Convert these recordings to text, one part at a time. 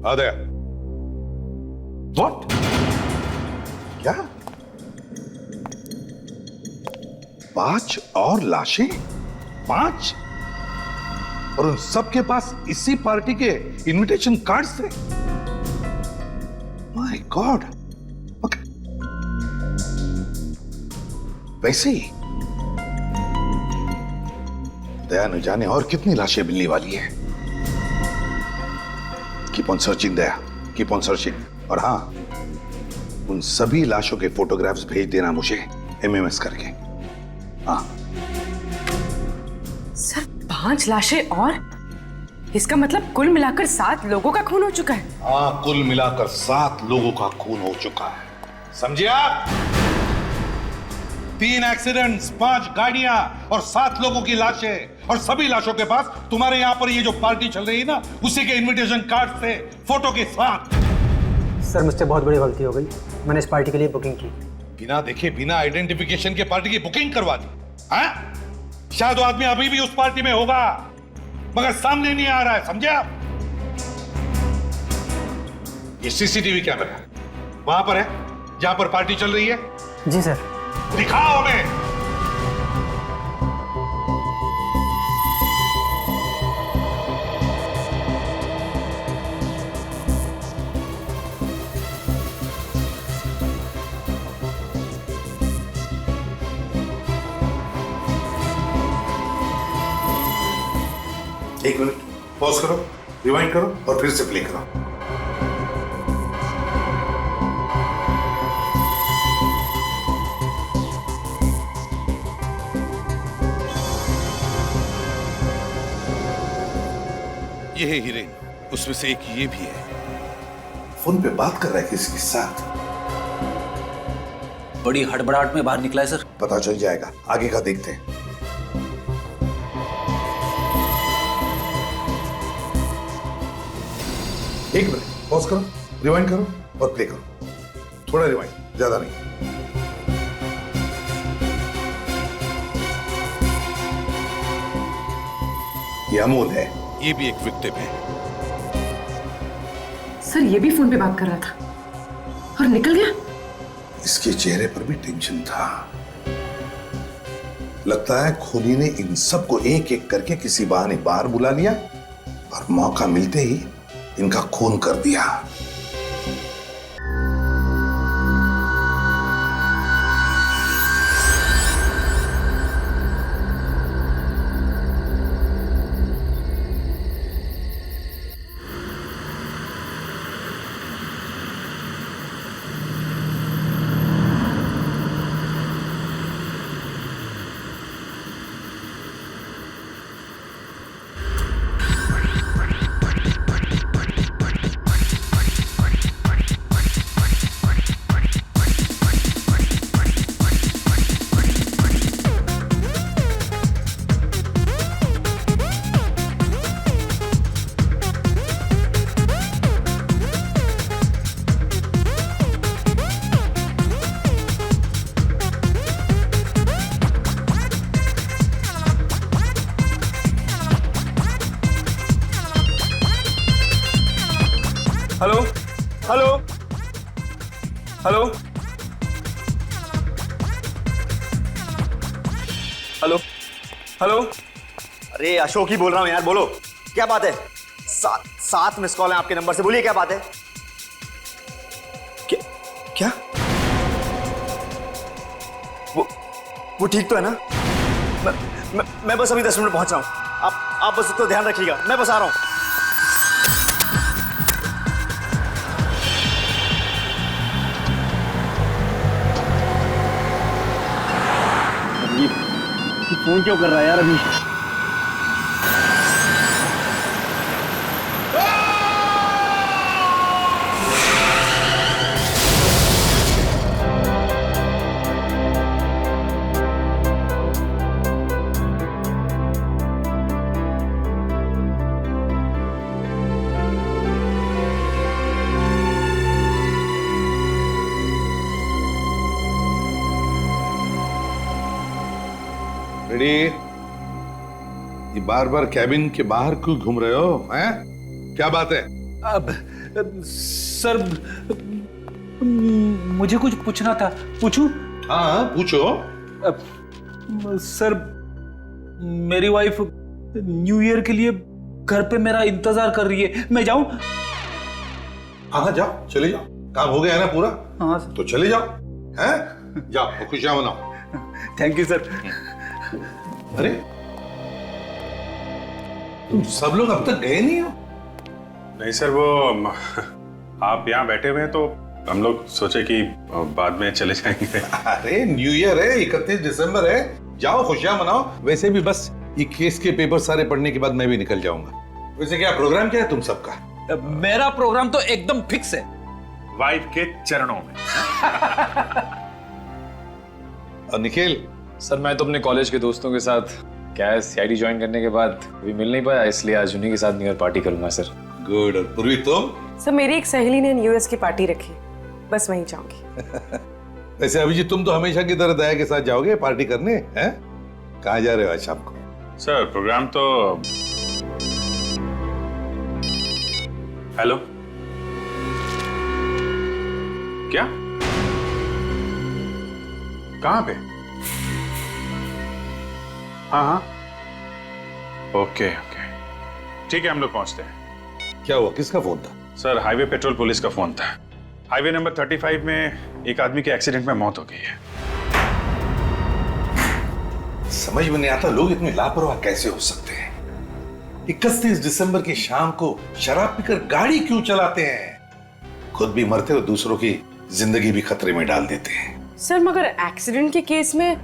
आदे व्हाट? क्या 5 और लाशें? 5? और उन सबके पास इसी पार्टी के इनविटेशन कार्ड्स थे? My God. वैसे ही दया न जाने और कितनी लाशें मिलने वाली है। Keep on searching Daya, keep on searching. और हाँ, उन सभी लाशों के फोटोग्राफ्स भेज देना मुझे एमएमएस करके। हाँ सर, 5 लाशें और? इसका मतलब कुल मिलाकर 7 लोगों का खून हो चुका है। हाँ, कुल मिलाकर 7 लोगों का खून हो चुका है, समझे आप? 3 एक्सीडेंट्स, 5 गाड़ियां और 7 लोगों की लाशें। और सभी लाशों के पास तुम्हारे यहां पर ये जो पार्टी चल रही है ना, उसी के इनविटेशन कार्ड थे, फोटो के साथ। सर, मुझसे बहुत बड़ी गलती हो गई। मैंने इस पार्टी के लिए बुकिंग की। बिना देखे, बिना आइडेंटिफिकेशन के पार्टी की बुकिंग करवा दी? हाँ? शायद वो आदमी अभी भी उस पार्टी में होगा, मगर सामने नहीं आ रहा है, समझे आप? ये सीसीटीवी कैमरा वहां पर है जहां पर पार्टी चल रही है? जी सर। दिखाओ हमें। एक मिनट पॉज करो, रिवाइंड करो और फिर से प्ले करो। ये है हीरोइन, उसमें से एक ये भी है। फोन पे बात कर रहा है किसी के साथ? बड़ी हड़बड़ाहट में बाहर निकला है सर। पता चल जाएगा, आगे का देखते हैं। एक मिनट पॉज करो, रिवाइंड करो और प्ले करो। थोड़ा रिवाइंड, ज्यादा नहीं। ये अमोल है, ये भी एक विक्टिम है। सर, ये भी फोन पे बात कर रहा था और निकल गया। इसके चेहरे पर भी टेंशन था। लगता है खूनी ने इन सबको एक एक करके किसी बहाने बाहर बुला लिया और मौका मिलते ही इनका खून कर दिया। Hello hello hello hello hello. अरे अशोक ही बोल रहा हूँ यार, बोलो क्या बात है। 7 मिस कॉल है आपके नंबर से, बोलिए क्या बात है। क्या क्या वो ठीक तो है ना? मैं बस अभी 10 मिनट पहुंच रहा हूँ। आप बस उसको ध्यान रखिएगा, मैं बस आ रहा हूँ। फोन क्यों कर रहा है यार अभी? रेडी? ये बार बार कैबिन के बाहर क्यों घूम रहे हो? हैं? क्या बात है? सर मुझे कुछ पूछना था, पूछूं? हाँ पूछो। सर मेरी वाइफ न्यू ईयर के लिए घर पे मेरा इंतजार कर रही है, मैं जाऊं? हाँ जाओ, चले जाओ, काम हो गया है ना पूरा। हाँ सर। तो चले जाओ, हैं? जाओ खुशियां मनाओ। Thank you sir. अरे तुम सब लोग अब तक गए नहीं हो? नहीं सर, वो आप यहाँ बैठे हुए हैं तो हम लोग सोचे कि बाद में चले जाएंगे। अरे न्यू ईयर है, 31 दिसंबर है, जाओ खुशियां मनाओ। वैसे भी बस ये केस के पेपर सारे पढ़ने के बाद मैं भी निकल जाऊंगा। वैसे क्या प्रोग्राम क्या है तुम सबका? मेरा प्रोग्राम तो एकदम फिक्स है, वाइफ के चरणों में। और निखिल? सर मैं तो अपने कॉलेज के दोस्तों के साथ क्या है सीआईडी ज्वाइन करने के बाद अभी मिल नहीं पाया, इसलिए आज उन्हीं के साथ न्यू ईयर पार्टी करूंगा सर। गुड। और पूर्वी तुम? सर मेरी एक सहेली ने न्यू ईयर की पार्टी रखी, बस वहीं जाऊंगी। वैसे अभिजीत तुम तो हमेशा की तरह दया के साथ जाओगे पार्टी करने, हैं? कहाँ जा रहे हो आज शाम को? सर प्रोग्राम तो हेलो क्या? कहाँ पे? हाँ हाँ ओके ओके ठीक है, हम लोग पहुंचते हैं। क्या हुआ, किसका फोन था? सर हाईवे पेट्रोल पुलिस का फोन था। हाईवे नंबर 35 में एक आदमी के एक्सीडेंट में मौत हो गई है। समझ में नहीं आता लोग इतने लापरवाह कैसे हो सकते हैं। 31 दिसंबर की शाम को शराब पीकर गाड़ी क्यों चलाते हैं? खुद भी मरते और दूसरों की जिंदगी भी खतरे में डाल देते हैं। सर मगर एक्सीडेंट के केस में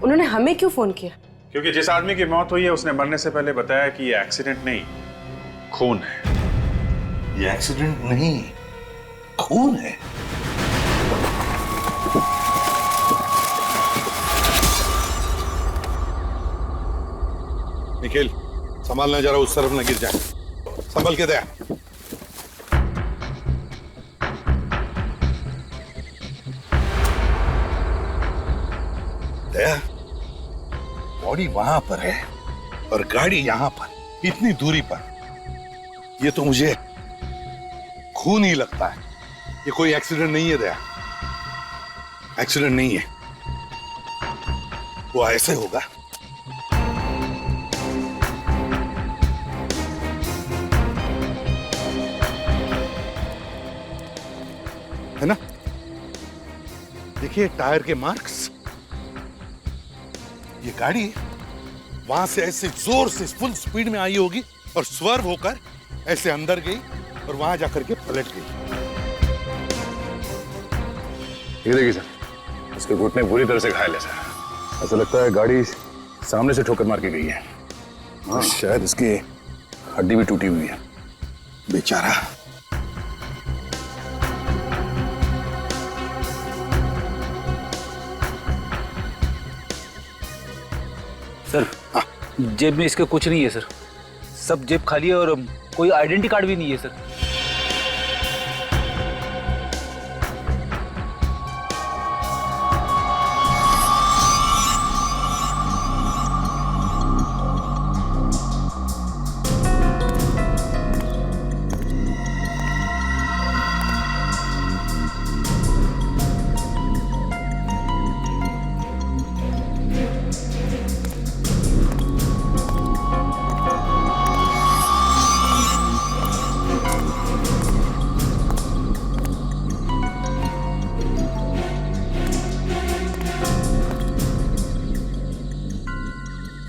उन्होंने हमें क्यों फोन किया? क्योंकि जिस आदमी की मौत हुई है उसने मरने से पहले बताया कि ये एक्सीडेंट नहीं, खून है। ये एक्सीडेंट नहीं, खून है। निखिल संभालना जरा, उस तरफ न गिर जाए, संभल के दया। दया, बॉडी वहां पर है और गाड़ी यहां पर, इतनी दूरी पर। ये तो मुझे खून ही लगता है। ये कोई एक्सीडेंट नहीं है दया, एक्सीडेंट नहीं है। वो ऐसे होगा है ना? देखिए टायर के मार्क्स। ये गाड़ी वहां से ऐसे जोर से फुल स्पीड में आई होगी और स्वर्व होकर ऐसे अंदर गई और वहां जाकर के पलट गई। ये देखिए सर, इसके घुटने पूरी तरह से घायल है सर। ऐसा लगता है गाड़ी सामने से ठोकर मार के गई है। हाँ शायद इसकी हड्डी भी टूटी हुई है। बेचारा। सर जेब में इसके कुछ नहीं है सर, सब जेब खाली है और कोई आइडेंटिटी कार्ड भी नहीं है सर।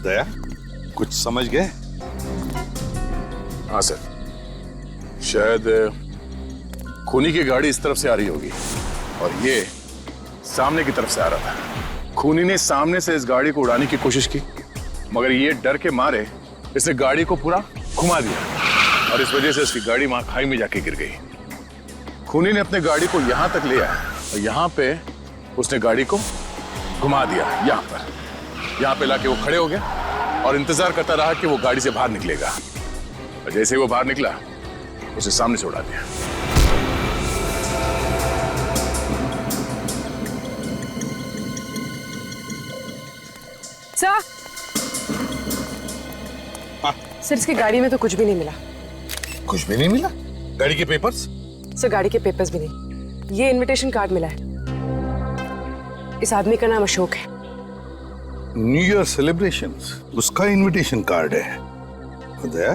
दया कुछ समझ गए? हाँ सर, शायद खूनी की गाड़ी इस तरफ से आ रही होगी और ये सामने की तरफ से आ रहा था। खूनी ने सामने से इस गाड़ी को उड़ाने की कोशिश की, मगर ये डर के मारे इसने गाड़ी को पूरा घुमा दिया और इस वजह से इसकी गाड़ी वहां खाई में जाके गिर गई। खूनी ने अपने गाड़ी को यहां तक ले आया और यहां पे उसने गाड़ी को घुमा दिया। यहाँ पे लाके वो खड़े हो गया और इंतजार करता रहा कि वो गाड़ी से बाहर निकलेगा। और जैसे ही वो बाहर निकला उसे सामने से उड़ा दिया। सर इसकी गाड़ी में तो कुछ भी नहीं मिला। कुछ भी नहीं मिला? गाड़ी के पेपर्स? सर गाड़ी के पेपर्स भी नहीं, ये इनविटेशन कार्ड मिला है। इस आदमी का नाम अशोक है। न्यू ईयर सेलिब्रेशंस, उसका इनविटेशन कार्ड है। उदय,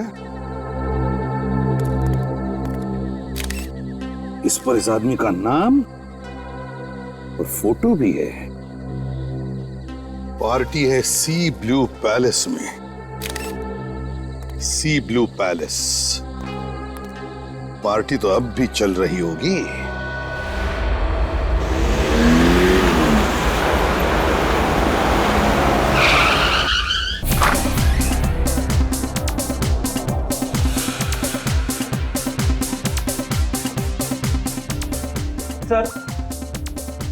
इस पर इस आदमी का नाम और फोटो भी है। पार्टी है सी ब्लू पैलेस में। सी ब्लू पैलेस पार्टी तो अब भी चल रही होगी। सर,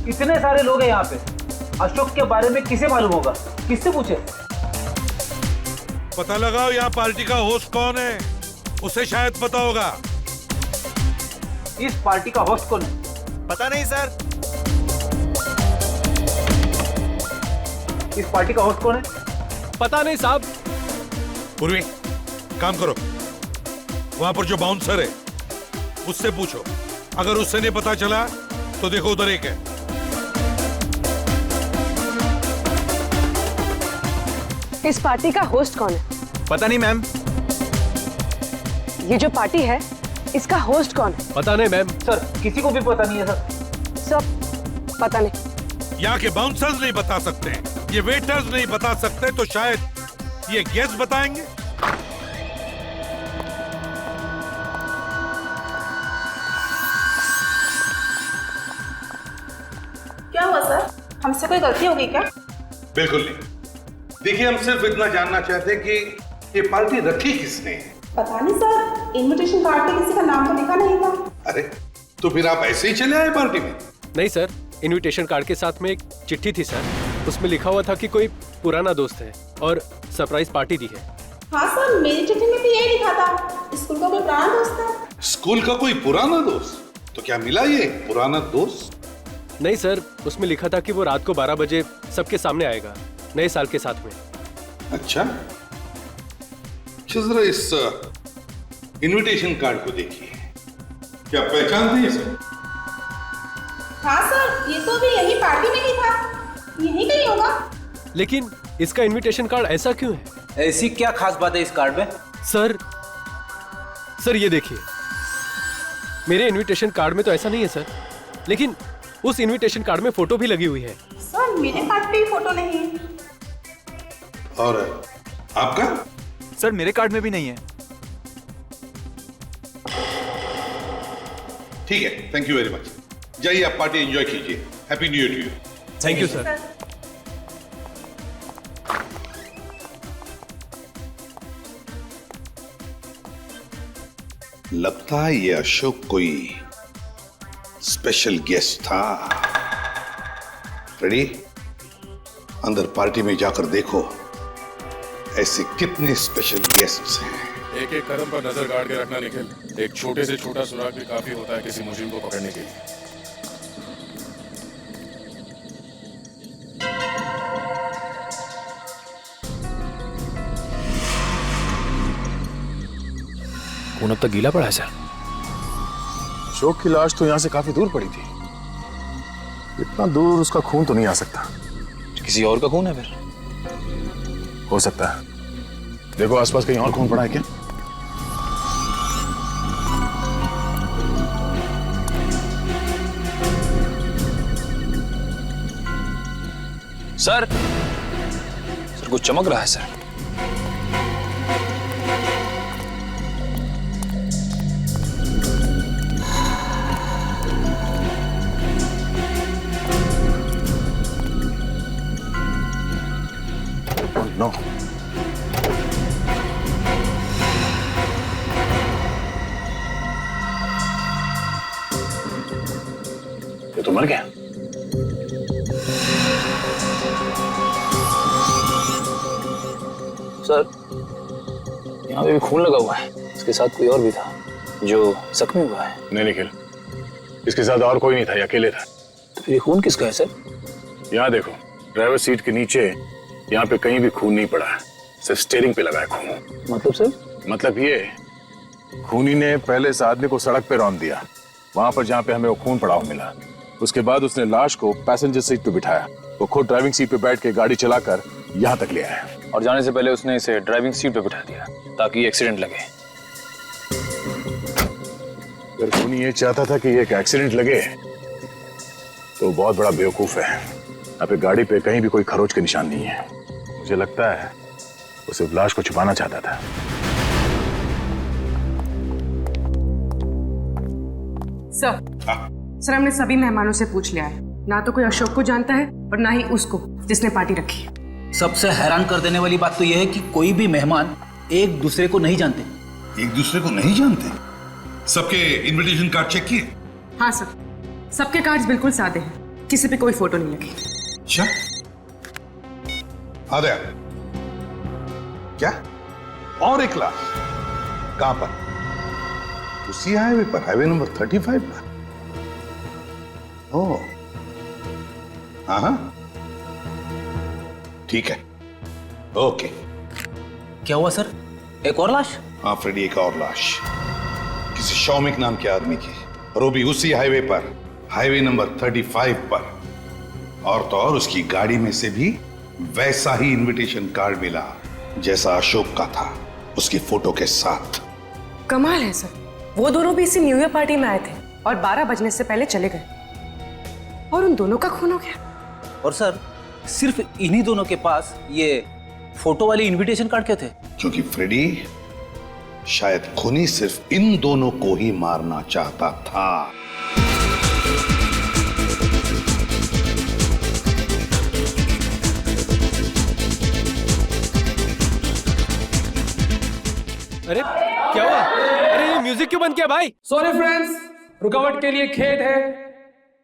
इतने सारे लोग हैं यहाँ पे, अशोक के बारे में किसे मालूम होगा? किससे पूछे? पता लगाओ यहाँ पार्टी का होस्ट कौन है, उसे शायद पता होगा। इस पार्टी का होस्ट कौन है? पता नहीं सर। इस पार्टी का होस्ट कौन है? पता नहीं साहब। पूर्वी, काम करो, वहां पर जो बाउंसर है उससे पूछो। अगर उससे नहीं पता चला तो देखो उधर एक है। इस पार्टी का होस्ट कौन है? पता नहीं मैम। ये जो पार्टी है इसका होस्ट कौन है? पता नहीं मैम। सर, किसी को भी पता नहीं है सर। सब पता नहीं। यहाँ के बाउंसर्स नहीं बता सकते, ये वेटर्स नहीं बता सकते, तो शायद ये गेस्ट बताएंगे। क्या हुआ सर? हमसे कोई गलती हो गई क्या? बिल्कुल नहीं। देखिए, हम सिर्फ इतना जानना चाहते हैं कि ये पार्टी रखी किसने है। पता नहीं सर, इनविटेशन कार्ड पे किसी का नाम तो लिखा नहीं था। अरे तो फिर आप ऐसे ही चले आए पार्टी में? नहीं सर, इनविटेशन कार्ड के साथ में एक चिट्ठी थी सर, उसमें लिखा हुआ था कि कोई पुराना दोस्त है और सरप्राइज पार्टी दी है। हाँ सर, मेरी चिट्ठी में भी यही लिखा था, स्कूल का कोई पुराना दोस्त है। स्कूल का कोई पुराना दोस्त? तो क्या मिला ये पुराना दोस्त? नहीं सर, उसमें लिखा था कि वो रात को 12 बजे सबके सामने आएगा, नए साल के साथ में। अच्छा, जरा इस इनविटेशन कार्ड को देखिए, क्या पहचानते हैं इसे? हाँ सर, ये तो भी यही पार्टी में ही था, यही कहीं होगा। लेकिन इसका इनविटेशन कार्ड ऐसा क्यों है? ऐसी क्या खास बात है इस कार्ड में? सर ये देखिए, मेरे इनविटेशन कार्ड में तो ऐसा नहीं है सर, लेकिन उस इनविटेशन कार्ड में फोटो भी लगी हुई है। सर, मेरे कार्ड पे फोटो नहीं है। और आपका? सर, मेरे कार्ड में भी नहीं है। ठीक है, थैंक यू वेरी मच। जाइए, आप पार्टी एंजॉय कीजिए। Happy new year to you. Thank you sir. लगता है ये अशोक कोई स्पेशल गेस्ट था। रेडी? अंदर पार्टी में जाकर देखो ऐसे कितने स्पेशल गेस्ट्स हैं। एक एक कदम पर नजर गाड़ के रखना निखिल। एक छोटे से छोटा सुराग भी काफी होता है किसी मुजरिम को पकड़ने के लिए। खून अब तक गीला पड़ा है सर। अशोक की लाश तो यहाँ से काफी दूर पड़ी थी। इतना दूर उसका खून तो नहीं आ सकता। किसी और का खून है फिर? हो सकता है। देखो आसपास कहीं और खून पड़ा है क्या? सर कुछ चमक रहा है सर। नो, ये तो मर गया। सर, यहाँ पे भी खून लगा हुआ है। इसके साथ कोई और भी था जो जख्मी हुआ है। नहीं निखिल, इसके साथ और कोई नहीं था, ये अकेले था। तो फिर ये खून किसका है सर? यहाँ देखो, ड्राइवर सीट के नीचे यहाँ पे कहीं भी खून नहीं पड़ा है, सिर्फ स्टीयरिंग पे लगा है खून। मतलब सर? मतलब ये खूनी ने पहले इस आदमी को सड़क पे रौंद दिया, वहां पर जहां पे हमें वो खून पड़ा हुआ मिला। उसके बाद उसने लाश को पैसेंजर सीट पे बिठाया, वो खुद ड्राइविंग सीट पे बैठ के गाड़ी चलाकर यहाँ तक ले आया और जाने से पहले उसने इसे ड्राइविंग सीट पे बिठा दिया ताकि एक्सीडेंट लगे। अगर खूनी ये चाहता था कि ये एक एक्सीडेंट लगे तो बहुत बड़ा बेवकूफ है। यहाँ पे गाड़ी पे कहीं भी कोई खरोच के निशान नहीं है। मुझे लगता है वो सिर्फ लाश को छुपाना चाहता था। सर हमने सभी मेहमानों से पूछ लिया है, ना तो कोई अशोक को जानता है और ना ही उसको जिसने पार्टी रखी है। सबसे हैरान कर देने वाली बात तो यह है कि कोई भी मेहमान एक दूसरे को नहीं जानते। एक दूसरे को नहीं जानते? सबके इनविटेशन कार्ड चेक किए? हाँ सर, सबके कार्ड्स बिल्कुल सादे हैं, किसी पे कोई फोटो नहीं लगी। अच्छा, आदया क्या? और एक लाश कहां पर? उसी हाईवे पर, हाईवे नंबर 35 पर। ओह हाँ, ठीक है, ओके। क्या हुआ सर, एक और लाश? हाँ फ्रेडी, एक और लाश किसी शौमिक नाम के आदमी की, और वो भी उसी हाईवे पर, हाईवे नंबर 35 पर। और तो और उसकी गाड़ी में से भी वैसा ही इनविटेशन कार्ड मिला जैसा अशोक का था, उसकी फोटो के साथ। कमाल है सर, वो दोनों भी इसी न्यू ईयर पार्टी में आए थे और 12 बजने से पहले चले गए, और उन दोनों का खून हो गया। और सर सिर्फ इन्हीं दोनों के पास ये फोटो वाले इनविटेशन कार्ड क्यों थे? क्योंकि फ्रेडी, शायद खूनी सिर्फ इन दोनों को ही मारना चाहता था। अरे क्या हुआ? अरे ये म्यूजिक क्यों बंद किया भाई? सॉरी फ्रेंड्स, रुकावट के लिए खेद है,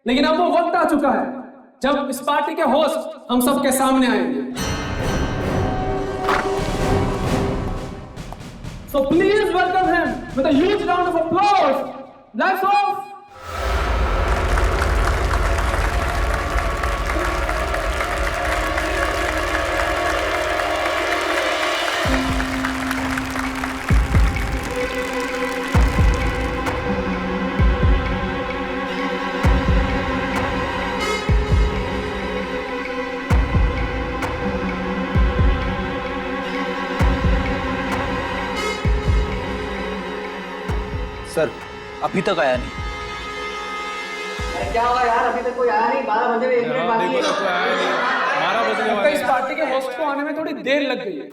लेकिन अब वो वक्त आ चुका है जब इस पार्टी के होस्ट हम सबके सामने आएंगे। So please welcome him with a huge round of applause. Lights off. Sir अभी तक आया नहीं। क्या हुआ यार, अभी तक कोई आया नहीं? 12 बजे में 1 मिनट बाकी है। 12 बजने वाले इस पार्टी के होस्ट को आने में थोड़ी देर लग गई है,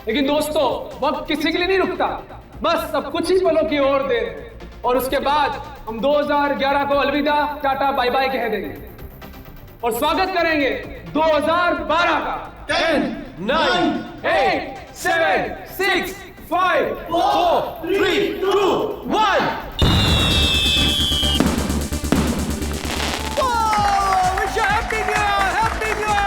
लेकिन दोस्तों वक्त किसी के लिए नहीं रुकता, बस अब कुछ ही पलों की ओर देर है और उसके बाद हम 2011 को अलविदा टाटा बाय बाय कह देंगे और स्वागत करेंगे 2012 का। 10, 9, 8, 7, 6, 5, 4, 3, 2, 1. Happy New Year! Happy New Year!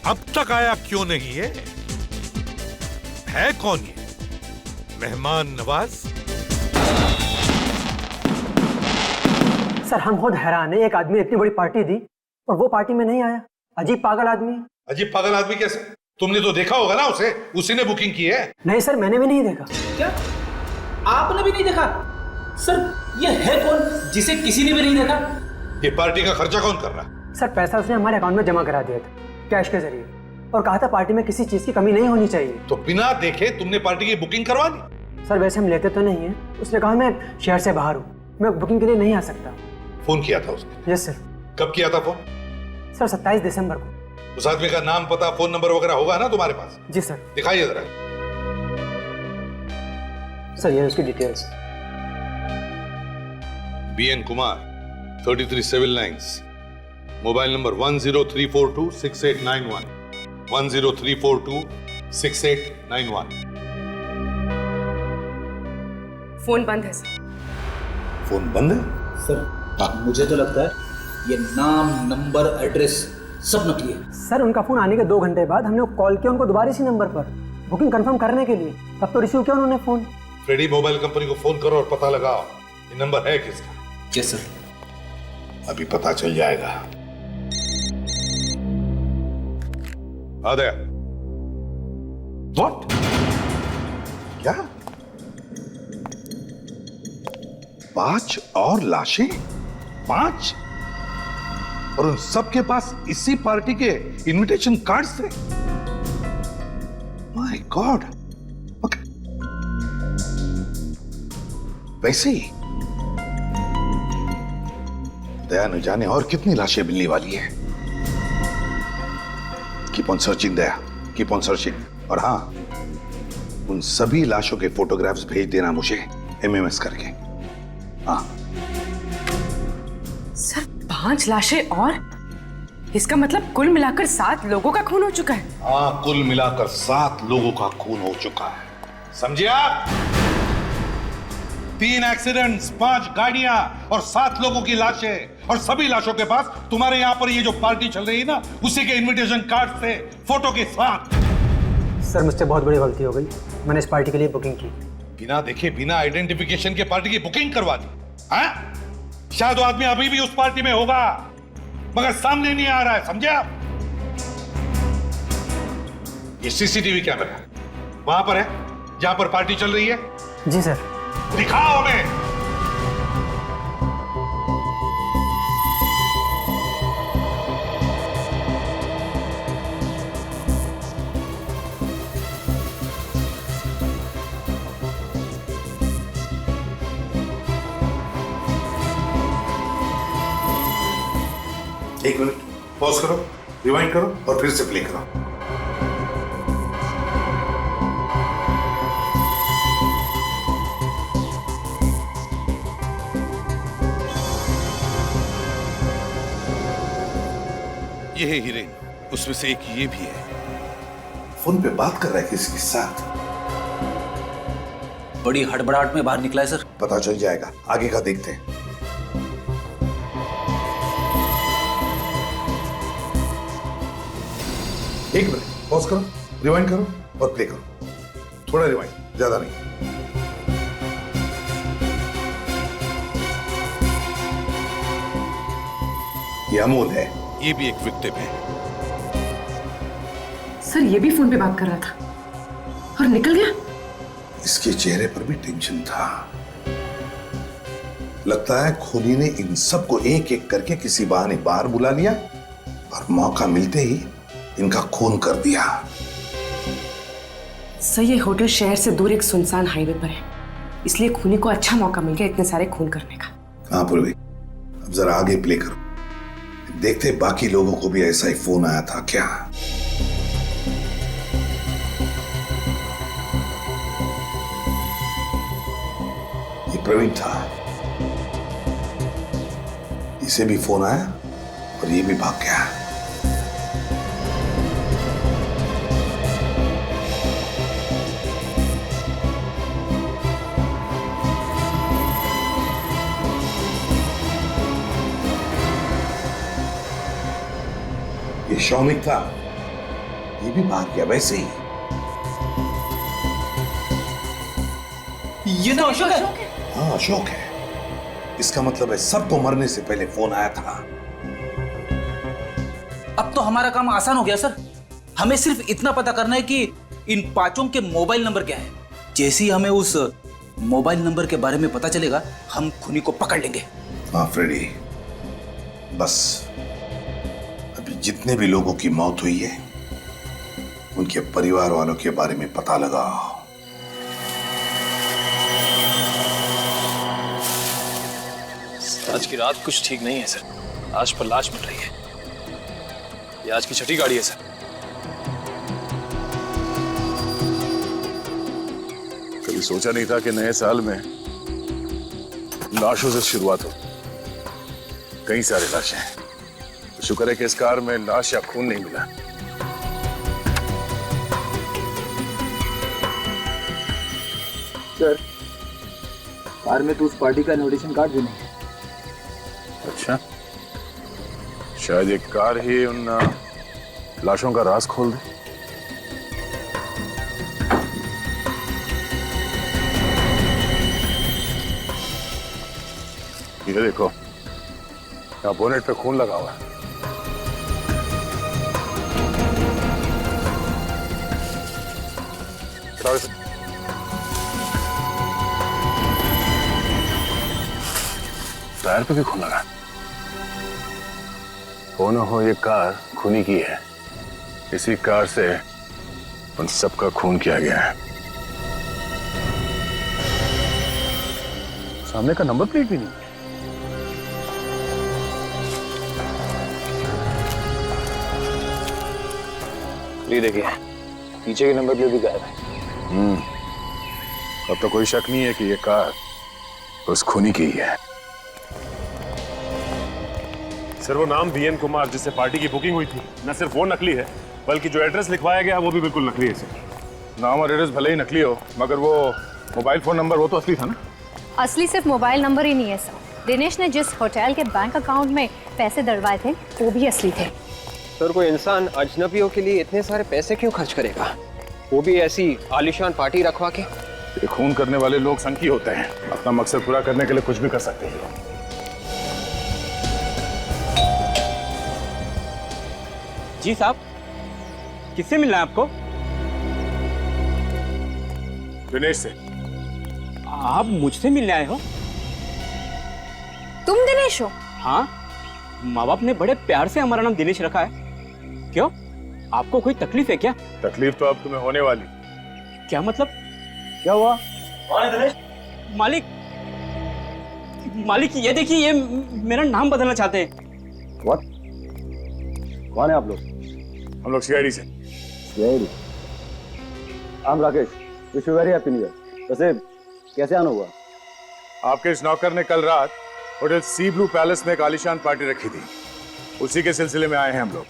अब तक आया क्यों नहीं है कौन ये मेहमान नवाज? सर हम खुद हैरान है, एक आदमी इतनी बड़ी पार्टी दी और वो पार्टी में नहीं आया। अजीब पागल आदमी है। अजीब पागल आदमी कैसे? तुमने तो देखा होगा ना उसे, उसी ने बुकिंग की है। नहीं सर, मैंने भी नहीं देखा। क्या आपने भी नहीं देखा? सर ये है कौन जिसे किसी ने भी नहीं देखा? ये पार्टी का खर्चा कौन कर रहा है? सर पैसा उसने हमारे अकाउंट में जमा करा दिया था कैश के जरिए और कहा था पार्टी में किसी चीज की कमी नहीं होनी चाहिए। तो बिना देखे तुमने पार्टी की बुकिंग करवा दी? सर वैसे हम लेते तो नहीं है, उसने कहा मैं शहर से बाहर हूँ, मैं बुकिंग के लिए नहीं आ सकता। फोन किया था उसने? Yes sir. कब किया था फोन? सर 27 दिसंबर को। उस आदमी का नाम, पता, फोन नंबर वगैरह होगा ना तुम्हारे पास? जी सर। दिखाइए जरा। सर ये उसकी details. BN Kumar, 33 Civil Lines, mobile number 103426891, 103426891। Phone बंद है सर। फोन बंद है? सर मुझे तो लगता है ये नाम, नंबर, एड्रेस सब नकली है। सर उनका फोन आने के 2 घंटे बाद हमने कॉल किया उनको दोबारा इसी नंबर पर बुकिंग कंफर्म करने के लिए, तब तो रिसीव किया उन्होंने फोन। फ्रेडी, मोबाइल कंपनी को फोन करो और पता लगाओ ये नंबर है किसका। Yes sir. अभी पता चल जाएगा। आदर व्हाट? क्या 5 और लाशें? 5? और उन सबके पास इसी पार्टी के इनविटेशन कार्ड्स थे? My God. वैसे ही दया न जाने और कितनी लाशें मिलने वाली है। Keep on searching Daya, keep on searching. और हाँ, उन सभी लाशों के फोटोग्राफ्स भेज देना मुझे एमएमएस करके। हाँ सर 5 लाशें और इसका मतलब कुल मिलाकर 7 लोगों का खून हो चुका है। हाँ, कुल मिलाकर 7 लोगों का खून हो चुका है। समझे आप? 3 एक्सीडेंट्स, 5 गाड़ियां और 7 लोगों की लाशें। और सभी लाशों के पास तुम्हारे यहां पर ये जो पार्टी चल रही है ना, उसी के इनविटेशन कार्ड थे, फोटो के साथ। सर मुझसे बहुत बड़ी गलती हो गई, मैंने इस पार्टी के लिए बुकिंग की। बिना देखे, बिना आइडेंटिफिकेशन के पार्टी की बुकिंग करवा दी? हाँ? शायद वो आदमी अभी भी उस पार्टी में होगा, मगर सामने नहीं आ रहा है। समझे आप? ये सीसीटीवी कैमरा वहां पर है जहां पर पार्टी चल रही है। जी सर। दिखाओ हमें। एक मिनट पॉज करो, रिवाइंड करो और फिर से प्ले करो। ये है हीरेन, उसमें से एक ये भी है। फोन पे बात कर रहा है किसी के साथ। बड़ी हड़बड़ाहट में बाहर निकला है सर। पता चल जाएगा, आगे का देखते हैं। एक मिनट पॉज करो, रिवाइंड करो और प्ले करो। थोड़ा रिवाइंड, ज्यादा नहीं। ये अमोल है, ये भी एक विक्टिम है। सर ये भी फोन पे बात कर रहा था और निकल गया। इसके चेहरे पर भी टेंशन था। लगता है खूनी ने इन सबको एक एक करके किसी बहाने बाहर बुला लिया और मौका मिलते ही इनका खून कर दिया। सर ये होटल शहर से दूर एक सुनसान हाईवे पर है, इसलिए खूनी को अच्छा मौका मिल गया इतने सारे खून करने का। हाँ पूर्वी, अब जरा आगे प्ले करो, देखते बाकी लोगों को भी ऐसा ही फोन आया था क्या। ये प्रवीण था, इसे भी फोन आया और ये भी भाग गया। ये शौमिक था, ये भी भाग गया वैसे ही। ये तो अशोक है। हाँ अशोक है। इसका मतलब है सबको मरने से पहले फोन आया था। अब तो हमारा काम आसान हो गया सर। हमें सिर्फ इतना पता करना है कि इन 5 के मोबाइल नंबर क्या है। जैसे ही हमें उस मोबाइल नंबर के बारे में पता चलेगा, हम खूनी को पकड़ लेंगे। हाँ फ्रेडी, बस अभी जितने भी लोगों की मौत हुई है उनके परिवार वालों के बारे में पता लगाओ। आज की रात कुछ ठीक नहीं है सर। आज पर लाश मिल रही है। ये आज की छठी गाड़ी है सर। कभी सोचा नहीं था कि नए साल में लाशों से शुरुआत हो। कई सारी लाशें हैं। तो शुक्र है कि इस कार में लाश या खून नहीं मिला। सर कार में तो उस पार्टी का इनविटेशन कार्ड भी नहीं। अच्छा, शायद एक कार ही उन लाशों का राज खोल दे। ये देखो, यहाँ बोनेट पे खून लगा हुआ है। टायर पे भी खून लगा। हो न हो ये कार खूनी की है। इसी कार से उन सबका खून किया गया है। सामने का नंबर प्लेट भी नहीं। ये देखिए, पीछे के नंबर प्लेट भी गायब है। अब तो कोई शक नहीं है कि ये कार उस खूनी की ही है। सर वो नाम वीएन कुमार जिससे पार्टी की बुकिंग हुई थी, न सिर्फ वो नकली है बल्कि जो एड्रेस लिखवाया गया वो भी बिल्कुल नकली है सर। नाम और एड्रेस भले ही नकली हो, मगर वो मोबाइल फोन नंबर वो तो असली था ना। असली सिर्फ मोबाइल नंबर ही नहीं है सर, दिनेश ने जिस होटल के बैंक अकाउंट में पैसे डलवाए थे वो भी असली थे। सर कोई इंसान अजनबियों के लिए इतने सारे पैसे क्यों खर्च करेगा, वो भी ऐसी आलीशान पार्टी रखवा के। ये खून करने वाले लोग संकी होते हैं, अपना मकसद पूरा करने के लिए कुछ भी कर सकते हैं। जी साहब, किससे मिलना है आपको? दिनेश से। आप मुझसे मिलने आए हो? तुम दिनेश हो? हाँ, माँ बाप ने बड़े प्यार से हमारा नाम दिनेश रखा है। क्यों, आपको कोई तकलीफ है क्या? तकलीफ तो अब तुम्हें होने वाली। क्या मतलब? क्या हुआ? कौन है दिनेश? मालिक, मालिक ये देखिए, ये मेरा नाम बदलना चाहते हैं। What? कौन है आप लोग? हम लोग सीआईडी से। CID? I'm Rakesh, wish you very happy new year. वैसे कैसे आना हुआ? आपके इस नौकर ने कल रात होटल सी ब्लू पैलेस में एक आलीशान पार्टी रखी थी, उसी के सिलसिले में आए हैं हम लोग।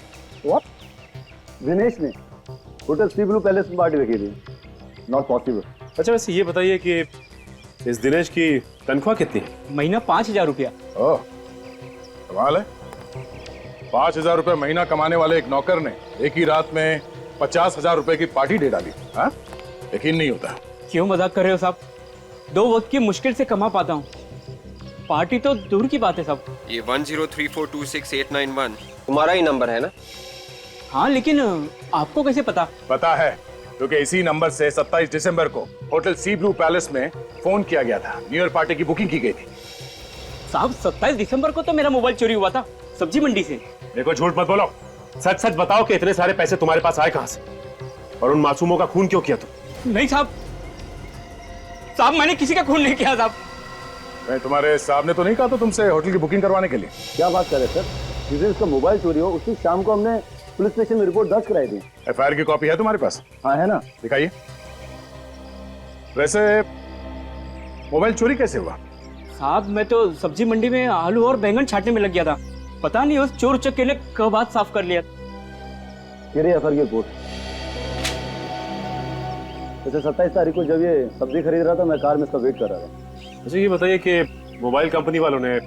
What? दिनेश ने होटल सी ब्लू पैलेस में पार्टी रखी थी? Not possible. अच्छा वैसे ये बताइए कि इस दिनेश की तनख्वाह कितनी है? महीना 5,000 रुपया। ओह, कमाल है। 5,000 रुपए महीना कमाने वाले एक नौकर ने एक ही रात में 50,000 रुपए की पार्टी दे डाली। हाँ, यकीन नहीं होता। क्यों मजाक कर रहे हो साहब? 2 वक्त की मुश्किल से कमा पाता हूँ, पार्टी तो दूर की बात है साहब। ये 1034268991 तुम्हारा ही नंबर है ना? हाँ, लेकिन आपको कैसे पता? पता है क्योंकि इसी नंबर से 27 दिसंबर को होटल सी ब्लू पैलेस में फोन किया गया था। न्यू ईयर पार्टी की बुकिंग की गई थी। साहब 27 दिसंबर को तो मेरा मोबाइल चोरी हुआ था सब्जी मंडी से। देखो झूठ मत बोलो, सच सच बताओ कि इतने सारे पैसे तुम्हारे पास आए कहां से और उन मासूमों का खून क्यों किया तुम? नहीं साहब, साहब मैंने किसी का खून नहीं किया साहब। मैं तुम्हारे साहब ने तो नहीं कहा था तुमसे होटल की बुकिंग करवाने के लिए? क्या बात कर रहे सर? जिस दिन उसका मोबाइल चोरी हो उसी शाम को हमने पुलिस स्टेशन में रिपोर्ट दर्ज कराई थी। एफआईआर की कॉपी है तुम्हारे पास? हाँ है ना। दिखाइए। वैसे मोबाइल चोरी कैसे हुआ? साहब मैं तो सब्जी मंडी में आलू और बैंगन छाटने में लग गया था, पता नहीं उस चोर उचक्के ने कब हाथ साफ कर लिया। एफआईआर की रिपोर्ट। वैसे 27 तारीख को जब ये सब्जी खरीद रहा था मैं कार में इसका वेट कर रहा था। मुझे ये बताइए कि मोबाइल कंपनी वालों ने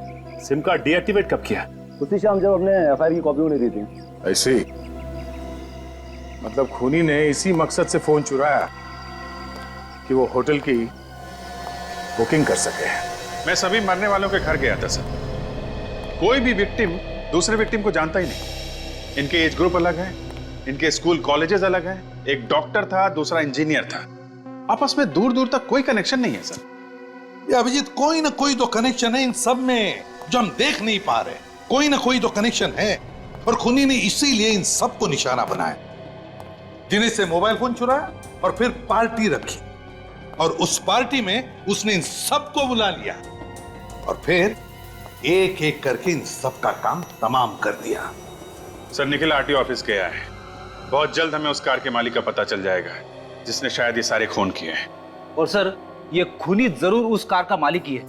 सिम कार्ड डीएक्टिवेट कब किया? उसी शाम जब हमने एफआईआर की कॉपी उन्हें दी थी। ऐसे ही? मतलब खूनी ने इसी मकसद से फोन चुराया कि वो होटल की बुकिंग कर सके। मैं सभी मरने वालों के घर गया था सर। कोई भी विक्टिम दूसरे विक्टिम को जानता ही नहीं। इनके एज ग्रुप अलग है, इनके स्कूल कॉलेजेस अलग हैं। एक डॉक्टर था, दूसरा इंजीनियर था। आपस में दूर दूर तक कोई कनेक्शन नहीं है सर। ये अभिजीत, कोई ना कोई तो कनेक्शन है इन सब में जो हम देख नहीं पा रहे। कोई ना कोई तो कनेक्शन है और खूनी ने इसीलिए इन सबको निशाना बनाया। दिनेश से मोबाइल फोन चुराया और फिर पार्टी रखी और उस पार्टी में उसने इन सबको बुला लिया और फिर एक एक करके इन सबका काम तमाम कर दिया। सर निखिल आरटीओ ऑफिस गया है। बहुत जल्द हमें उस कार के मालिक का पता चल जाएगा जिसने शायद ये सारे खून किए हैं। और सर ये खूनी जरूर उस कार का मालिक ही है,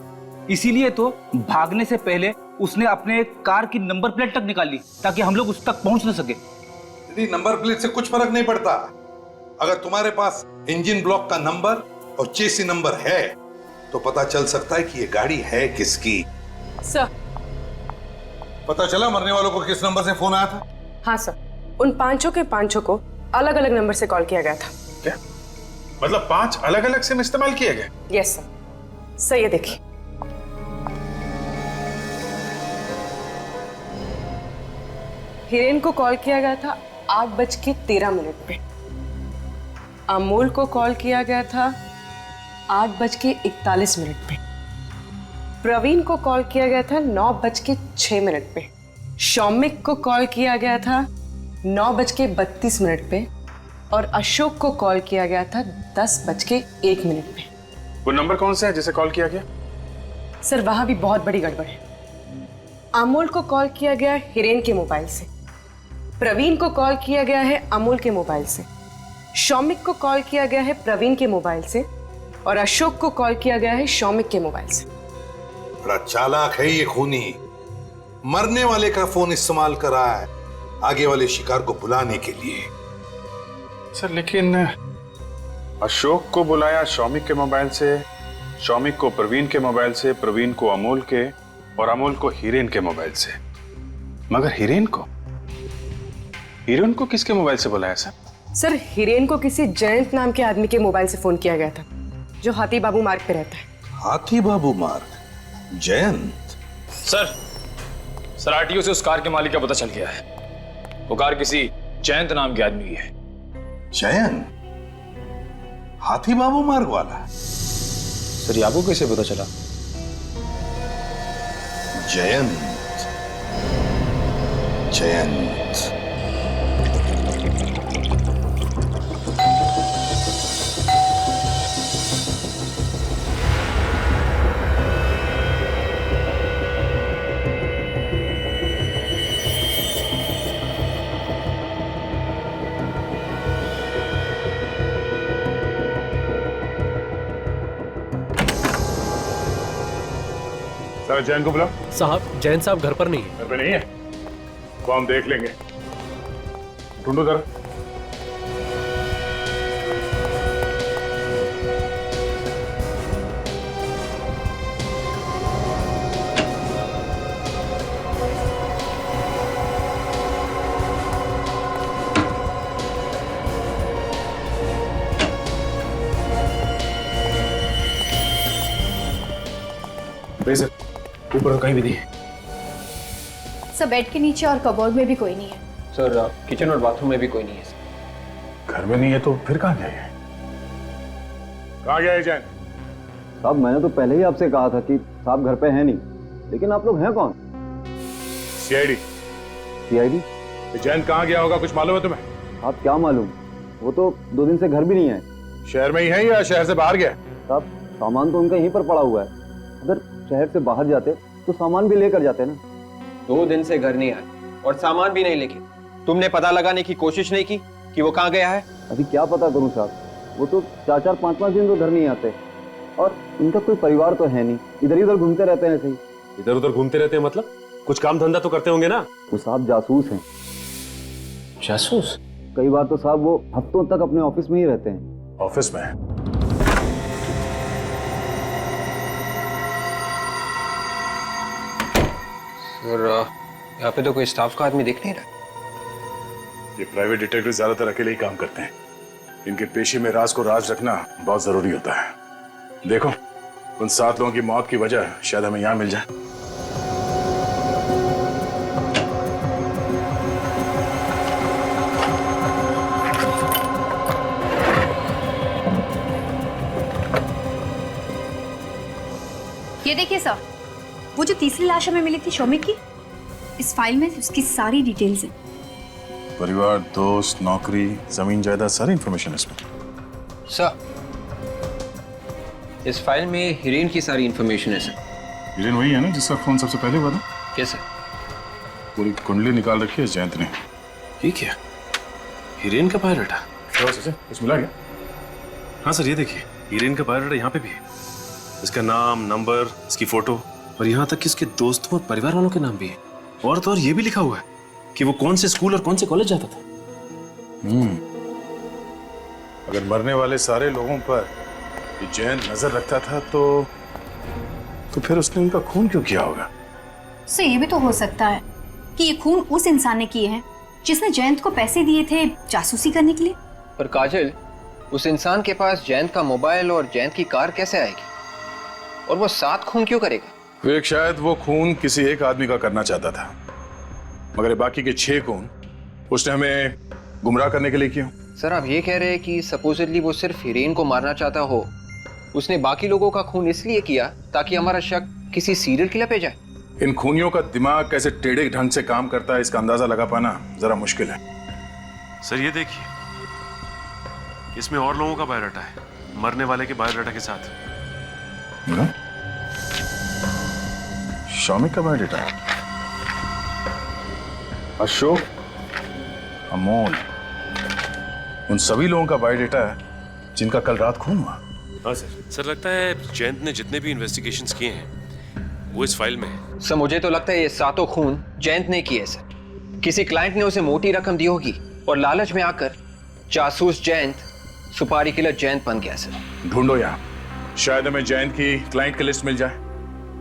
इसीलिए तो भागने से पहले उसने अपने कार की नंबर प्लेट तक निकाल ली ताकि हम लोग उस तक पहुंच न सके। यदि नंबर प्लेट से कुछ फर्क नहीं पड़ता, अगर तुम्हारे पास इंजन ब्लॉक का नंबर और चेसी नंबर है तो पता चल सकता है कि ये गाड़ी है किसकी। सर, पता चला मरने वालों को किस नंबर से फोन आया था? हाँ सर, उन पांचों के पांचों को अलग अलग नंबर से कॉल किया गया था। क्या मतलब 5 अलग अलग सिम इस्तेमाल किए गए? यस सर, सही है। देखिए हिरेन को कॉल किया गया था 8:13 पे। अमोल को कॉल किया गया था 8:41 पे। प्रवीण को कॉल किया गया था 9:06 पे। शौमिक को कॉल किया गया था 9:32 पे और अशोक को कॉल किया गया था 10:01 पे। वो नंबर कौन सा है जिसे कॉल किया गया? सर वहां भी बहुत बड़ी गड़बड़ है। अमोल को कॉल किया गया हिरेन के मोबाइल से, प्रवीण को कॉल किया गया है अमोल के मोबाइल से, शौमिक को कॉल किया गया है प्रवीण के मोबाइल से और अशोक को कॉल किया गया है शौमिक के मोबाइल से। बड़ा चालाक है ये खूनी, मरने वाले का फोन इस्तेमाल कर रहा है आगे वाले शिकार को बुलाने के लिए। सर लेकिन अशोक को बुलाया शौमिक के मोबाइल से, शौमिक को प्रवीण के मोबाइल से, प्रवीण को अमोल के और अमोल को हिरेन के मोबाइल से। मगर हिरेन को किसके मोबाइल से बुलाया सर? सर हिरेन को किसी जयंत नाम के आदमी के मोबाइल से फोन किया गया था जो हाथी बाबू मार्ग पे रहता है। हाथी बाबू मार्ग? जयंत? सर आरटीओ से उस कार के मालिक का पता चल गया है। वो कार किसी जयंत नाम के आदमी की है। जयंत? हाथी बाबू मार्ग वाला? सर ये आपको कैसे पता चला? जयंत जयंत सर जैन को बुलाओ। साहब जैन साहब घर पर नहीं है। घर पे नहीं है वो हम देख लेंगे, ढूंढो जरा। सर ऊपर कहीं भी नहीं है। सर बेड के नीचे और कबोर्ड में भी कोई नहीं है। सर किचन और बाथरूम में भी कोई नहीं है सर। घर में नहीं है तो फिर कहाँ गया है? कहाँ गया है जैन? साहब मैंने तो पहले ही आपसे कहा था कि साहब घर पे हैं नहीं, लेकिन आप लोग हैं कौन? सीआईडी। सीआईडी? जैन कहाँ गया होगा कुछ मालूम है तुम्हें? आप क्या मालूम, वो तो 2 दिन से घर भी नहीं है। शहर में ही है या शहर से बाहर गया? साहब सामान तो उनका यहीं पर पड़ा हुआ है, अगर शहर से बाहर जाते तो सामान भी लेकर जाते ना। 2 दिन से घर नहीं आए और सामान भी नहीं लेके तुमने पता लगाने की कोशिश नहीं की कि वो कहाँ गया है? अभी क्या पता करूं साहब, वो तो 4-4, 5-5 दिन तो घर नहीं आते और इनका कोई परिवार तो है नहीं, इधर उधर घूमते रहते हैं। ऐसे ही इधर उधर घूमते रहते हैं मतलब कुछ काम धंधा तो करते होंगे ना? वो साहब जासूस हैं। जासूस? कई बार तो साहब वो हफ्तों तक अपने ऑफिस में ही रहते हैं। ऑफिस में? सर यहाँ पे तो कोई स्टाफ का आदमी दिख नहीं रहा। ये प्राइवेट डिटेक्टिव ज्यादातर अकेले ही काम करते हैं। इनके पेशे में राज को राज रखना बहुत जरूरी होता है। देखो उन 7 लोगों की मौत की वजह शायद हमें यहाँ मिल जाए। ये देखिए सर, वो जो तीसरी लाश हमें मिली थी शौमिक की, इस फाइल में उसकी सारी डिटेल्स हैं। परिवार, दोस्त, नौकरी, जमीन जायदाद, सारी इंफॉर्मेशन इसमें। सर इस फाइल में हिरेन की सारी इंफॉर्मेशन है सर। हिरेन वही है ना जिसका फोन सबसे पहले हुआ था? कैसे? पूरी कुंडली निकाल रखी है जयंत ने। ये क्या? हिरेन का बायोडाटा? कुछ मिला क्या? हाँ सर ये देखिए, हिरेन का बायोडाटा यहाँ पे भी है। इसका नाम, नंबर, इसकी फोटो और यहाँ तक कि इसके दोस्तों और परिवार वालों के नाम भी है। और तो और ये भी लिखा हुआ है कि वो कौन से स्कूल और कौन से कॉलेज जाता था। अगर मरने वाले सारे लोगों पर ये जयंत नजर रखता था तो फिर उसने उनका खून क्यों किया होगा? सर ये भी तो हो सकता है कि ये खून उस इंसान ने किए हैं जिसने जयंत को पैसे दिए थे जासूसी करने के लिए। पर काजल, उस इंसान के पास जयंत का मोबाइल और जयंत की कार कैसे आएगी? और वो 7 खून क्यों करेगा? विवेक, शायद वो खून किसी एक आदमी का करना चाहता था, मगर ये बाकी के 6 खून उसने हमें गुमराह करने के लिए किया। सर आप ये कह रहे हैं कि सपोजिटली वो सिर्फ हिरेन को मारना चाहता हो, उसने बाकी लोगों का खून इसलिए किया ताकि हमारा शक किसी सीरियल किलर पे जाए? इन खूनियों का दिमाग कैसे टेढ़े ढंग से काम करता है इसका अंदाजा लगा पाना जरा मुश्किल है। सर ये देखिए, इसमें और लोगों का बायोडाटा है, मरने वाले के बायोडाटा के साथ। शौमिक का बायोडाटा है, अशोक, अमोल, उन सभी लोगों का बायोडाटा है जिनका कल रात खून हुआ। हाँ सर। सर लगता है जयंत ने जितने भी इन्वेस्टिगेशंस किए हैं वो इस फाइल में है। सर मुझे तो लगता है ये 7 खून जयंत ने किए सर। किसी क्लाइंट ने उसे मोटी रकम दी होगी और लालच में आकर जासूस जयंत सुपारी किलर जयंत बन गया सर। ढूंढो यहाँ, शायद हमें जयंत की क्लाइंट की लिस्ट मिल जाए।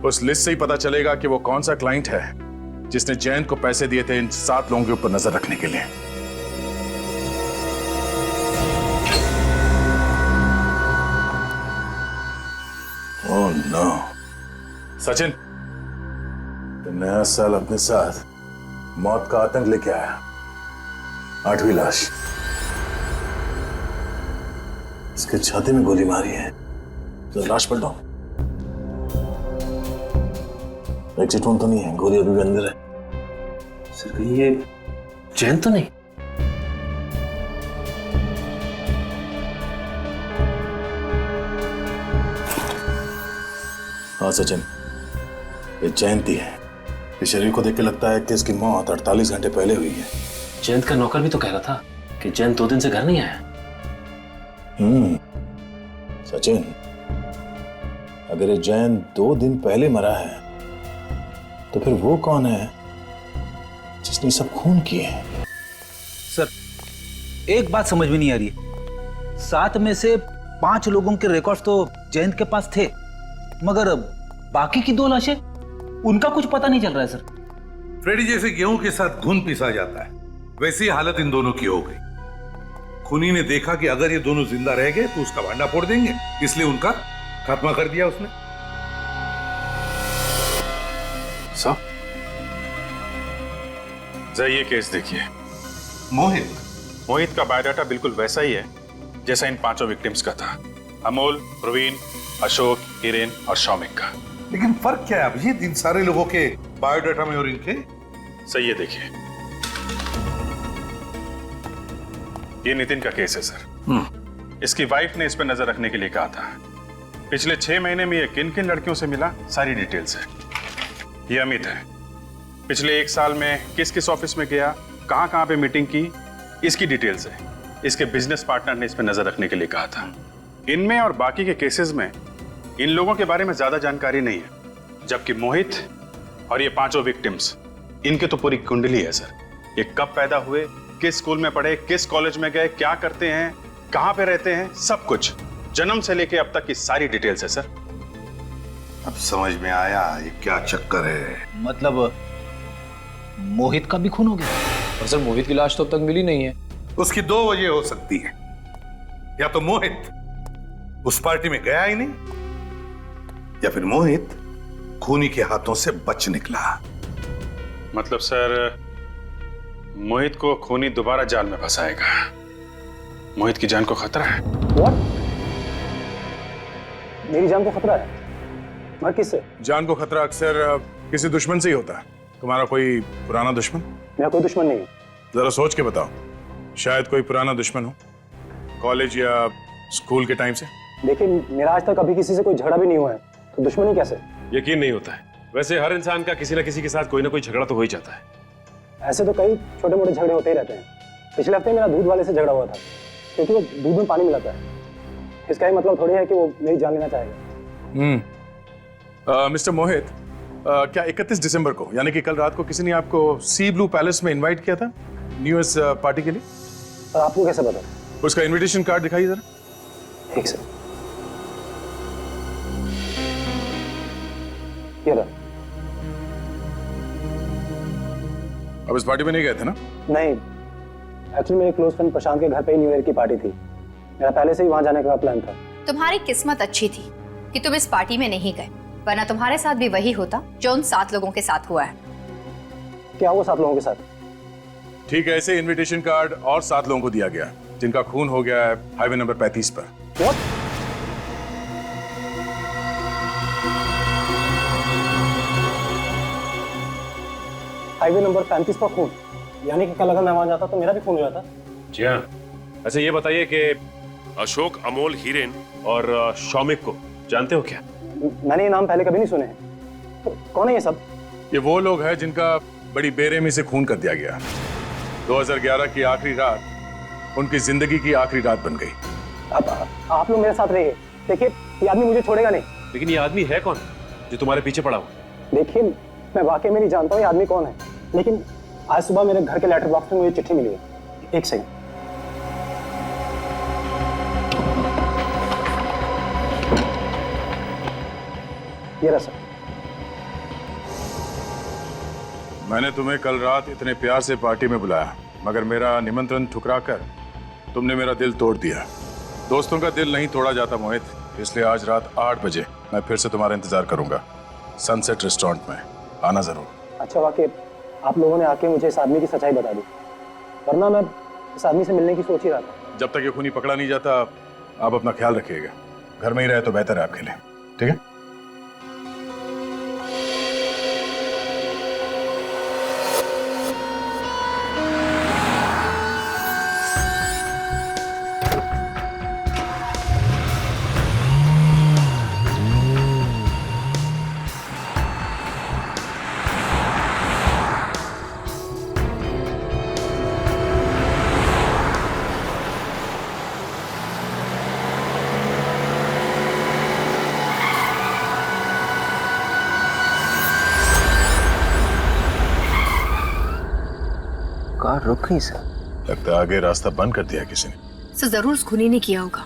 उस लिस्ट से ही पता चलेगा कि वो कौन सा क्लाइंट है जिसने जयंत को पैसे दिए थे इन 7 लोगों के ऊपर नजर रखने के लिए। ओह नो, सचिन, तो नया साल अपने साथ मौत का आतंक लेके आया। 8वीं लाश, इसके छाती में गोली मारी है। तो लाश पलटो, एग्जिट तो नहीं है, गोली अभी भी अंदर है। सर कहीं ये जयंत तो नहीं? हाँ सचिन, ये जयंती है। इस शरीर को देख के लगता है कि इसकी मौत 48 घंटे पहले हुई है। जयंत का नौकर भी तो कह रहा था कि जयंत 2 दिन से घर नहीं आया। सचिन, अगर ये जयंत 2 दिन पहले मरा है तो फिर वो कौन है जिसने सब खून किए हैं? सर एक बात समझ में नहीं आ रही है, 7 में से 5 लोगों के रिकॉर्ड्स तो जयंत के पास थे, मगर बाकी की 2 लाशें उनका कुछ पता नहीं चल रहा है सर। फ्रेडी, जैसे गेहूं के साथ घुन पिसा जाता है वैसी हालत इन दोनों की हो गई। खूनी ने देखा कि अगर ये दोनों जिंदा रह गए तो उसका भांडा फोड़ देंगे, इसलिए उनका खात्मा कर दिया उसने। साहब जरा ये केस देखिए। मोहित का बायोडाटा बिल्कुल वैसा ही है जैसा इन 5 विक्टिम्स का था। अमोल, प्रवीण, अशोक, हिरेन और शौमिक का। लेकिन फर्क क्या है अभिजीत इन सारे लोगों के बायोडाटा में और इनके? सही है, देखिए ये नितिन का केस है सर। इसकी वाइफ ने इस पर नजर रखने के लिए कहा था। पिछले 6 महीने में ये किन किन लड़कियों से मिला सारी डिटेल्स है। ये अमित है, पिछले 1 साल में किस किस ऑफिस में गया, कहां कहां पे मीटिंग की, इसकी डिटेल्स है। इसके बिजनेस पार्टनर ने इस पर नजर रखने के लिए कहा था। इनमें और बाकी के केसेस में इन लोगों के बारे में ज्यादा जानकारी नहीं है, जबकि मोहित और ये 5 विक्टिम्स, इनके तो पूरी कुंडली है सर। ये कब पैदा हुए, किस स्कूल में पढ़े, किस कॉलेज में गए, क्या करते हैं, कहां पे रहते हैं, सब कुछ जन्म से लेके अब तक की सारी डिटेल्स है सर। अब समझ में आया ये क्या चक्कर है। मतलब मोहित का भी खून हो गया? और सर मोहित की लाश तो अब तक मिली नहीं है। उसकी 2 वजह हो सकती है, या तो मोहित उस पार्टी में गया ही नहीं, या फिर मोहित खूनी के हाथों से बच निकला। मतलब सर मोहित को खूनी दोबारा जाल में फंसाएगा। मोहित की जान को खतरा है। What? मेरी जान को खतरा है? मगर किससे? जान को खतरा अक्सर किसी दुश्मन से ही होता है। तुम्हारा कोई पुराना दुश्मन? मेरा कोई दुश्मन नहीं है। जरा सोच के बताओ, शायद कोई पुराना दुश्मन हो, कॉलेज या स्कूल के टाइम से। देखिए, मेरा आज तक कभी किसी से कोई झगड़ा भी नहीं हुआ है, तो दुश्मनी कैसे? यकीन नहीं होता है। वैसे हर इंसान का किसी न किसी के साथ कोई ना कोई झगड़ा तो हो ही जाता है। ऐसे तो कई छोटे मोटे झगड़े होते ही रहते हैं। पिछले हफ्ते मेरा दूध वाले से झगड़ा हुआ था, क्योंकि वो दूध में पानी मिलाता है। इसका ये मतलब थोड़ी है कि वो मेरी जान लेना चाहेगा। मिस्टर मोहित, क्या 31 दिसंबर को, यानी कि कल रात को, किसी ने आपको सी ब्लू पैलेस में इनवाइट किया था न्यू ईयर्स पार्टी के लिए? और आपको कैसे पता? उसका इनविटेशन कार्ड दिखाइए जरा। ठीक सर, ये रहा। अब इस पार्टी में नहीं गए थे ना? नहीं, एक्चुअली मेरे क्लोज फ्रेंड प्रशांत के घर पे ही न्यू ईयर की पार्टी थी। मेरा पहले से ही वहां जाने का प्लान था। तुम्हारी किस्मत अच्छी थी कि तुम इस पार्टी में नहीं गए, वरना तुम्हारे साथ भी वही होता जो उन 7 लोगों के साथ हुआ है। क्या हुआ 7 लोगों के साथ? ठीक है, ऐसे इनविटेशन कार्ड और 7 लोगों को दिया गया जिनका खून हो गया है हाईवे नंबर 35 पर। What? हाईवे नंबर 35 पर खून, यानी कि कल अगर मैं वहां जाता तो मेरा भी खून हो जाता। जी हाँ। अच्छा ये बताइए कि अशोक, अमोल, हीरेन और शौमिक को जानते हो क्या? मैंने ये नाम पहले कभी नहीं सुने हैं। तो कौन है ये सब? ये वो लोग हैं जिनका बड़ी बेरहमी से खून कर दिया गया। 2011 की आखिरी रात उनकी जिंदगी की आखिरी रात बन गई। अब आप लोग मेरे साथ रहिए। देखिए ये आदमी मुझे छोड़ेगा नहीं। लेकिन ये आदमी है कौन जो तुम्हारे पीछे पड़ा हुआ? देखिए मैं वाकई में नहीं जानता हूँ ये आदमी कौन है, लेकिन आज सुबह मेरे घर के लेटर बॉक्स में मुझे चिट्ठी मिली है। एक सेकंड। ये रहा सर। मैंने तुम्हें कल रात इतने प्यार से पार्टी में बुलाया, मगर मेरा निमंत्रण ठुकराकर तुमने मेरा दिल तोड़ दिया। दोस्तों का दिल नहीं तोड़ा जाता मोहित, इसलिए आज रात 8 बजे मैं फिर से तुम्हारा इंतजार करूंगा सनसेट रेस्टोरेंट में। आना जरूर। अच्छा वाकई आप लोगों ने आके मुझे इस आदमी की सच्चाई बता दी, वरना मैं इस आदमी से मिलने की सोच ही रहा था। जब तक ये खूनी पकड़ा नहीं जाता आप अपना ख्याल रखिएगा। घर में ही रहे तो बेहतर है आपके लिए, ठीक है? कार रुक गई सर। लगता है आगे रास्ता बंद कर दिया किसी ने। सर जरूर उस खूनी ने किया होगा।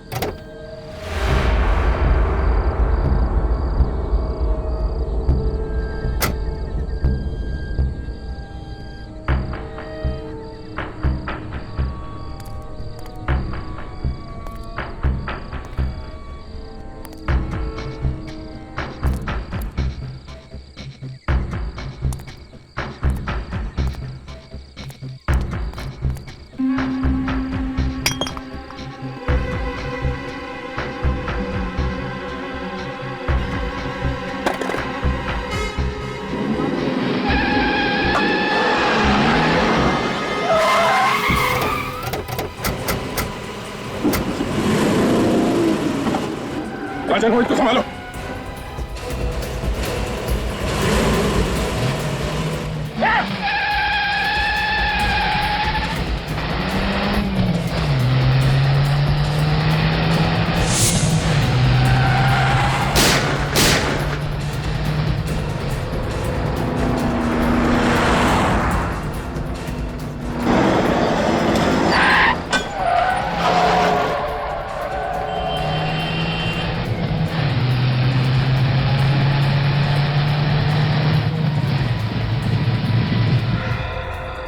राजा को इसको संभालो।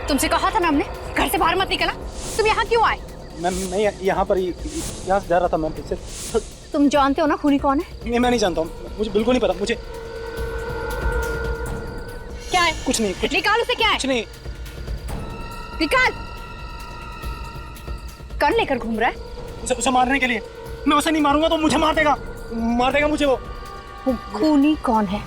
तुमसे कहा था ना हमने घर से बाहर मत निकलना। तुम यहाँ क्यों आए? मैं यहाँ पर यहाँ से जा रहा था मैम। इससे तुम जानते हो ना खूनी कौन है? मैं नहीं जानता हूँ, मुझे बिल्कुल नहीं पता। मुझे क्या है? कुछ नहीं। निकाल उसे। क्या है? कुछ नहीं। निकाल। कौन लेकर घूम रहा है? उसे मारने के लिए। मैं उसे नहीं मारूंगा तो मुझे मार देगा मुझे वो। खूनी कौन है?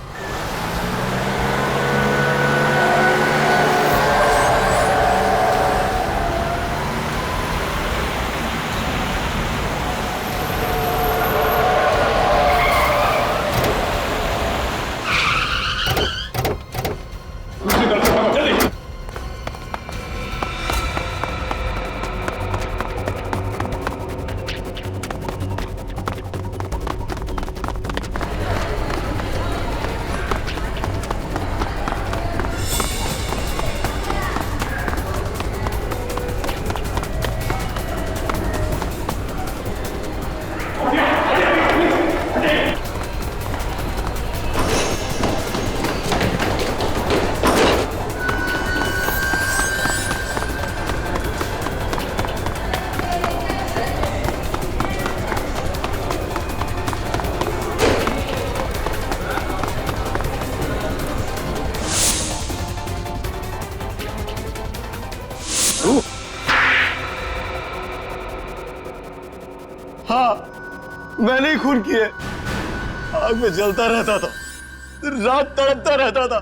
हाँ, मैंने ही खून किया। आग में जलता रहता था, रात तड़पता रहता था,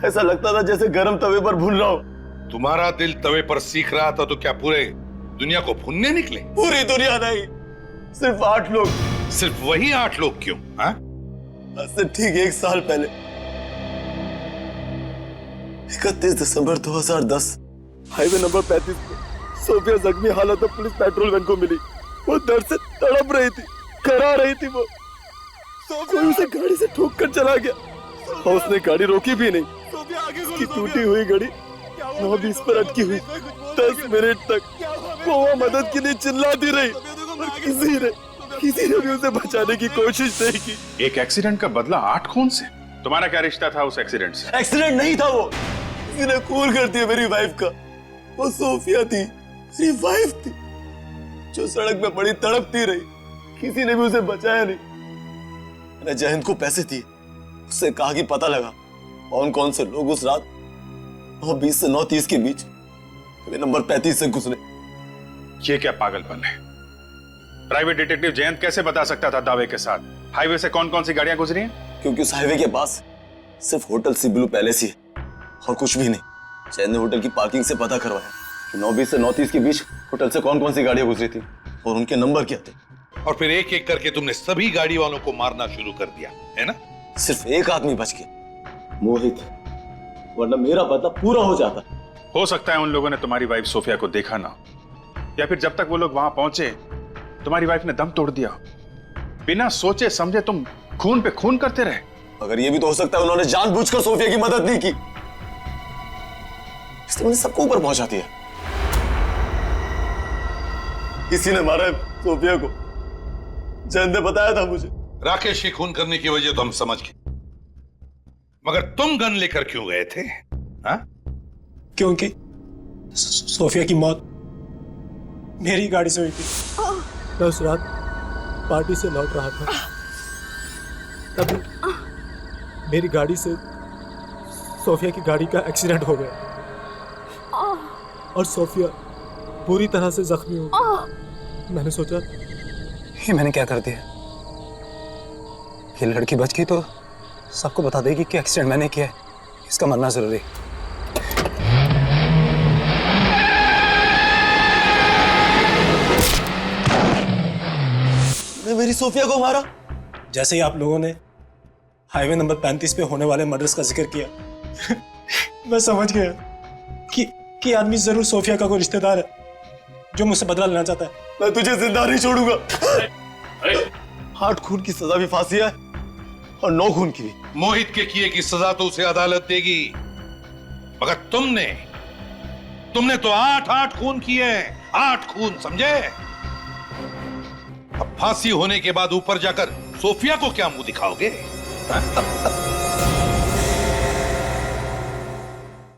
ऐसा लगता था जैसे गर्म तवे पर भून रहा हूं। तुम्हारा दिल तवे पर सीख रहा था तो क्या पूरे दुनिया को भूनने निकले? पूरी दुनिया नहीं, सिर्फ 8 लोग। सिर्फ वही 8 लोग क्यों? हाँ? आज से ठीक 1 साल पहले 31 दिसंबर 2010 हाईवे नंबर 35 पे सोफिया जख्मी हालत में पुलिस पेट्रोल वैन को मिली। वो दर्द से तड़प रही थी, करा रही थी। वो कोई उसे गाड़ी से ठोक कर चला गया और उसने गाड़ी रोकी भी नहीं। उसकी टूटी हुई गाड़ी 9:20 पर अटकी हुई। 10 मिनट तक वो मदद के लिए चिल्लाती रही और किसी ने भी उसे बचाने की कोशिश नहीं की। एक एक्सीडेंट का बदला 8 खून से? तुम्हारा क्या रिश्ता था उस एक्सीडेंट से? एक्सीडेंट नहीं था वो, किसी ने खून कर दिया मेरी वाइफ का। वो सोफिया थी, मेरी वाइफ थी, जो सड़क पे पड़ी तड़पती रही। किसी ने भी उसे बचाया नहीं। मैंने जयंत को पैसे दिए, उससे कहा कि पता लगा कौन कौन से लोग उस रात 9:20 से 9:30 के बीच नंबर 35 से गुजरे। ये क्या पागलपन है? प्राइवेट डिटेक्टिव जयंत कैसे बता सकता था दावे के साथ हाईवे से कौन कौन सी गाड़ियां गुजरी हैं? क्योंकि उस हाईवे के पास सिर्फ होटल सी ब्लू पैलेस ही है और कुछ भी नहीं। जयंत ने होटल की पार्किंग से पता करवाया कि 9:20 से 9:30 के बीच होटल से कौन कौन सी गाड़ियां गुजरी थी और उनके नंबर क्या थे। और फिर एक एक करके तुमने सभी गाड़ी वालों को मारना शुरू कर दिया, है ना? सिर्फ एक आदमी बच गया, मोहित, वरना मेरा बदला पूरा हो जाता। हो सकता है उन लोगों ने तुम्हारी वाइफ सोफिया को देखा ना, या फिर जब तक वो लोग वहां पहुंचे तुम्हारी वाइफ ने दम तोड़ दिया। बिना सोचे समझे तुम खून पे खून करते रहे। अगर ये भी तो हो सकता है उन्होंने जानबूझकर सोफिया की मदद नहीं की, इसलिए उन्हें सबको ऊपर पहुंचा दिया। किसी ने मारा सोफिया को, जयंत ने बताया था मुझे। राकेश की खून करने की वजह तो हम समझ गए, मगर तुम गन लेकर क्यों गए थे? हाँ? क्योंकि सोफिया की मौत मेरी गाड़ी से हुई थी। मैं उस रात पार्टी से लौट रहा था, तभी मेरी गाड़ी से सोफिया की गाड़ी का एक्सीडेंट हो गया और सोफिया पूरी तरह से जख्मी हो गई। मैंने सोचा ये मैंने क्या कर दिया, ये लड़की बच गई तो सबको बता देगी कि एक्सीडेंट मैंने किया है, इसका मरना जरूरी है। मेरी सोफिया को मारा। जैसे ही आप लोगों ने हाईवे नंबर 35 पे होने वाले मर्डर्स का जिक्र किया मैं समझ गया कि आदमी जरूर सोफिया का कोई रिश्तेदार है जो मुझसे बदला लेना चाहता है। मैं तुझे जिंदा नहीं छोड़ूंगा। 8 खून की सजा भी फांसी है और 9 खून की भी। मोहित के किए की सजा तो उसे अदालत देगी, मगर तुमने तो 8 खून किए, 8 खून, समझे? अब फांसी होने के बाद ऊपर जाकर सोफिया को क्या मुंह दिखाओगे?